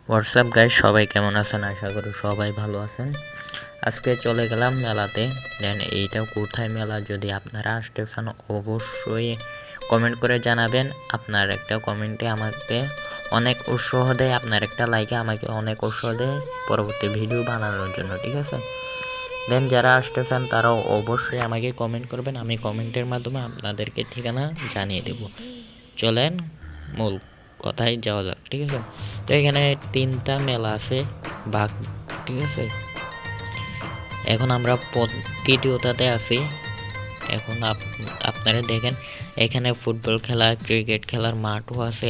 WhatsApp guys, সবাই কেমন আছেন? আশা করি সবাই ভালো আছেন। আজকে চলে গেলাম মেলাতে। দেন এইটা কোথায় মেলা, যদি আপনারা আসতে চান অবশ্যই কমেন্ট করে জানাবেন। আপনার একটা কমেন্টে আমাকে অনেক উৎসাহ দেয়, আপনার একটা লাইকে আমাকে অনেক উৎসাহ দেয় পরবর্তী ভিডিও বানানোর জন্য, ঠিক আছে? দেন যারা আসতে চান তারাও অবশ্যই আমাকে কমেন্ট করবেন, আমি কমেন্টের মাধ্যমে আপনাদেরকে ঠিকানা জানিয়ে দেব। চলেন মূল কথায় যাওয়া যাক, ঠিক আছে? তো এখানে 3টা মেলা আছে বাঘ, ঠিক আছে? এখন আমরা তৃতীয়টাতে আছি। এখন আপনারা দেখেন এখানে ফুটবল খেলা, ক্রিকেট খেলার মাঠও আছে।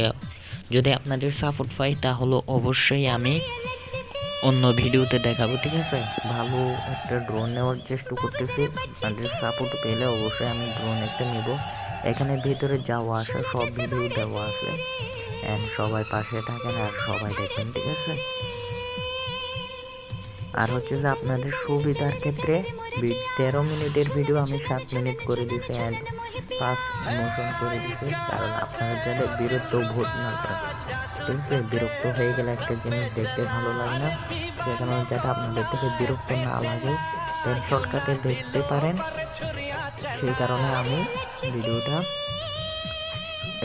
যদি আপনাদের সাপোর্ট পাই তাহলে অবশ্যই আমি অন্য ভিডিওতে দেখাবো, ঠিক আছে? ভালো একটা ড্রোন নেওয়ার চেষ্টা করতেছি, আপনাদের সাপোর্ট পেলে অবশ্যই আমি ড্রোন একটা নিব। এখানে ভিতরে যাওয়া আসা সব ভিডিও দেওয়া আছে, এন্ড সবাই পাশে থাকেন আর সবাই দেখবেন, ঠিক আছে? আর হচ্ছে যে আপনাদের সুবিধার ক্ষেত্রে 13 মিনিটের ভিডিও আমি 7 মিনিট করে দিছি এন্ড ফাস্ট মোশন করে দিছি, কারণ আপনারা যাতে বিরক্ত বোধ না করেন, ঠিক আছে? বিরক্ত হয়ে গেলে একটা জিনিস দেখতে ভালো লাগে না, সেখানে যাতে আপনাদের থেকে বিরক্ত না লাগে দেন শর্টকাটে দেখতে পারেন, সেই কারণে আমি ভিডিওটা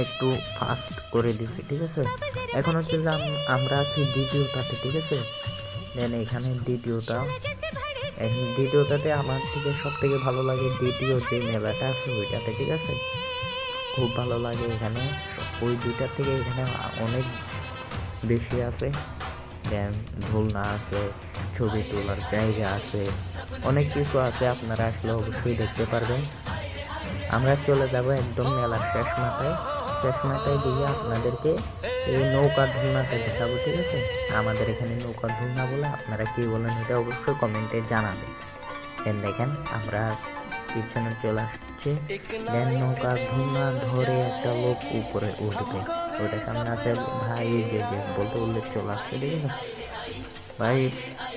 একটু ফাস্ট করে দিছি, ঠিক আছে? এখন হচ্ছে যে আমরা আছি দ্বিতীয়টাতে, ঠিক আছে? দেন এখানে দ্বিতীয়টাতে আমার থেকে সব থেকে ভালো লাগে দ্বিতীয় যে মেলাটা আছে ওইটাতে, ঠিক আছে? খুব ভালো লাগে এখানে, ওই দুইটার থেকে এখানে অনেক বেশি আছে। দেন দোলনা আছে, ছবি তোলার জায়গা আছে, অনেক কিছু আছে, আপনারা আসলে অবশ্যই দেখতে পারবেন। আমরা চলে যাব একদম মেলার শেষ মাথায় দিয়ে আপনাদেরকে এই নৌকা ধুলনাটা দেখাবো, ঠিক আছে? আমাদের এখানে নৌকা ধুলনা বলে, আপনারা কি বলেন এটা অবশ্যই কমেন্টে জানাবেন। দেন দেখেন আমরা পিছনে চলে আসছে, দেন নৌকা ধুলনা ধরে একটা লোক উপরে উঠবে, ওইটা সামনে আছে ভাই, যে বলতে চলে আসছে, ঠিক আছে? ভাই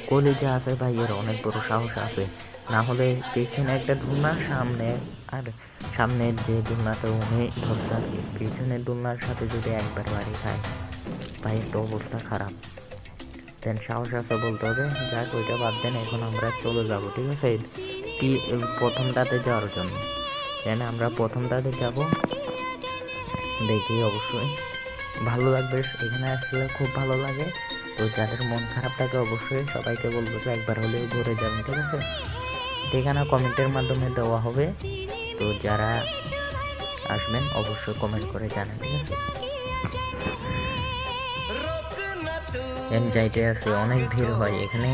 কলিজা আছে ভাইয়ের, অনেক বড় সাহস আছে, না হলে পিছনে একটা ধুলনা সামনে, আর সামনের যে দুলনাটা উনি ধরতে আর কি, পিছনের দুলনার সাথে যদি একবার বাড়ি খায় ভাইয়ের তো অবস্থা খারাপ। দেন সাহস আছে বলতে হবে, যাক ওইটা বাদ দেন, এখন আমরা চলে যাব, ঠিক আছে? প্রথমটাতে যাওয়ার জন্য। দেন আমরা প্রথমটাতে যাব, দেখি অবশ্যই ভালো লাগবে, এখানে আসলে খুব ভালো লাগে। তো যাদের মন খারাপ থাকে অবশ্যই সবাইকে বলবো যে একবার হলেও ঘুরে যাবেন, ঠিক আছে? ঠিকানা কমেন্টের মাধ্যমে দেওয়া হবে, তো যারা আসবেন অবশ্যই কমেন্ট করে জানান, ঠিক আছে? যাইতে আছে, অনেক ভিড় হয় এখানে।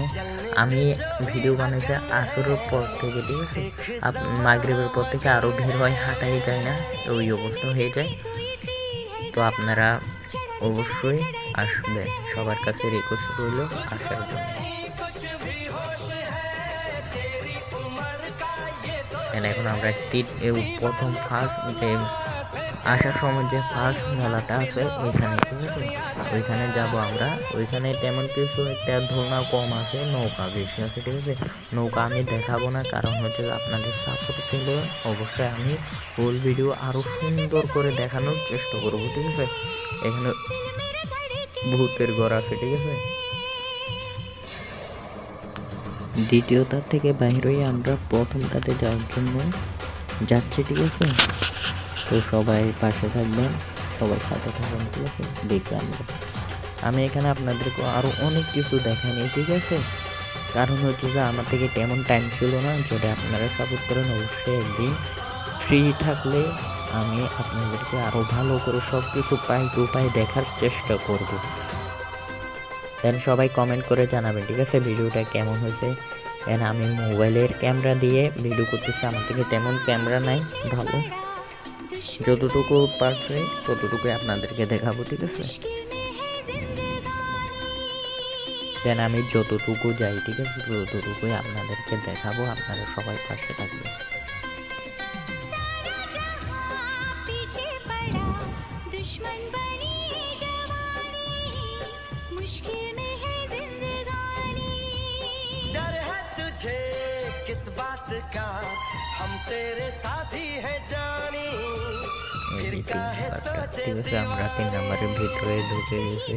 আমি ভিডিও বানাইতে আসরের পর থেকে, ঠিক আছে? মাগরিবের পর থেকে আরো ভিড় হয়, হাঁটাই যায় না, ওই অবস্থা হয়ে যায়। তো আপনারা অবশ্যই আসবেন, সবার কাছে রিকোয়েস্ট রইল আসার জন্য। এখন আমরা প্রথম ফার্স্ট যে আসার সময় যে ফার্স্ট মেলাটা আছে ওইখানে, ঠিক আছে? ওইখানে যাব আমরা। ওইখানে তেমন কিছু একটা ধরনা কম আছে, নৌকা বেশি আছে, ঠিক আছে? নৌকা আমি দেখাবো না, কারণ হচ্ছে আপনাদের সাপোর্ট পেলে অবশ্যই আমি ফুল ভিডিও আরো সুন্দর করে দেখানোর চেষ্টা করবো, ঠিক আছে? এখানে ভূতের ঘর আছে, ঠিক আছে? দ্বিতীয়টা থেকে বাইর হয়ে আমরা প্রথমটাতে যাওয়ার জন্য যাচ্ছি, ঠিক আছে? তো সবাই পাশে থাকবেন, সবাই সাথে থাকবেন, ঠিক আছে? দেখবেন আমি এখানে আপনাদেরকে আরো অনেক কিছু দেখাইনি, ঠিক আছে? কারণ হচ্ছে যে আমার থেকে তেমন টাইম ছিল না। যদি আপনারা সাপোর্ট করেন অবশ্যই একদিন ফ্রি থাকলে আমি আপনাদেরকে আরো ভালো করে সব কিছু পাই টু পাই দেখার চেষ্টা করব। দেন সবাই কমেন্ট করে জানাবেন, ঠিক আছে? ভিডিওটা কেমন হয়েছে। দেন আমি মোবাইলের ক্যামেরা দিয়ে ভিডিও করতেছি, আমার থেকে তেমন ক্যামেরা নাই ভালো, যতটুকু পারছি ততটুকুই আপনাদেরকে দেখাবো, ঠিক আছে? দেন আমি যতটুকু যাই, ঠিক আছে, ততটুকুই আপনাদেরকে দেখাবো, আপনারা সবাই পাশে থাকবেন। किस बात का हम तेरे साथी है जानी फिर काहे सोचे আমরা 3 নম্বরের ভিতরে ঢুকে গেছি।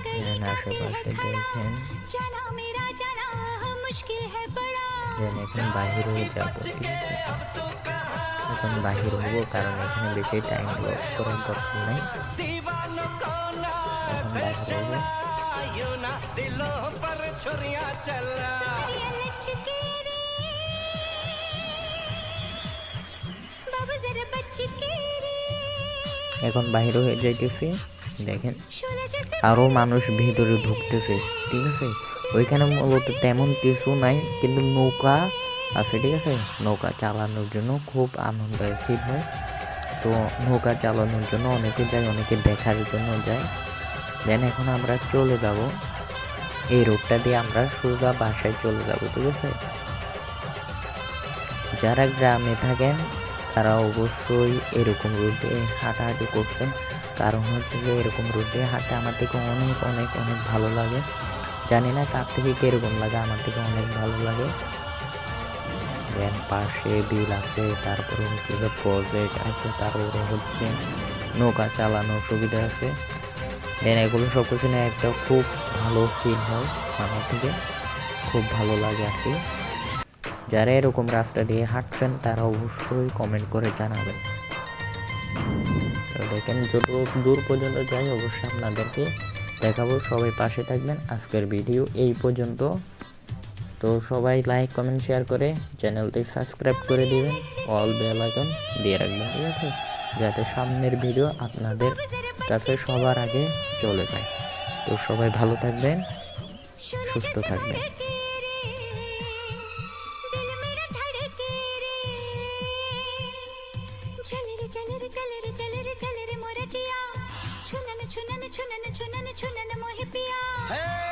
দেন আশেপাশে দেখেন, দেন এখন বাহির হয়ে যাবো, ঠিক আছে? এখন বাহির হবো, কারণ এখানে বেশি টাইম লস করার দরকার নেই। এখন বাহির হবো। এখন বাহির হয়ে যাইতেছি, দেখেন আরো মানুষ ভেতরে ঢুকতেছে, ঠিক আছে? ওইখানে মূলত তেমন কিছু নাই, কিন্তু নৌকা আছে, ঠিক আছে? নৌকা চালানোর জন্য খুব আনন্দ ফিল হয়। তো নৌকা চালানোর জন্য অনেকে যায়, অনেকে দেখার জন্য যায়। দেন এখন আমরা চলে যাব, এই রোডটা দিয়ে আমরা সোজা বাসায় চলে যাব, ঠিক আছে? যারা গ্রামে থাকেন তারা অবশ্যই এরকম রোডে হাঁটাহাঁটি করছেন, কারণ হচ্ছে যে এরকম রোডে হাঁটা আমার থেকে অনেক অনেক অনেক ভালো লাগে। জানি না কার থেকে কীরকম লাগে, আমার থেকে অনেক ভালো লাগে। দেন পাশে বিল আছে, তারপরে হচ্ছে যে প্রজেক্ট আছে, তারপরে হচ্ছে নৌকা চালানোর সুবিধা আছে। দেন এগুলো সব কিছু নিয়ে একটা খুব ভালো ফিল হয়, আমার থেকে খুব ভালো লাগে আর কি। যারা এরকম রাস্তা দিয়ে হাঁটছেন তারা অবশ্যই কমেন্ট করে জানাবেন। তো দেখেন যত দূর পর্যন্ত যাই অবশ্যই আপনাদেরকে দেখাবো, সবাই পাশে থাকবেন। আজকের ভিডিও এই পর্যন্ত। তো সবাই লাইক কমেন্ট শেয়ার করে চ্যানেলটি সাবস্ক্রাইব করে দিবেন, অল বেল আইকন দিয়ে রাখবেন, ঠিক আছে? যাতে সামনের ভিডিও আপনাদের কাছে সবার আগে চলে যায়। তো সবাই ভালো থাকবেন, সুস্থ থাকবেন। Hey!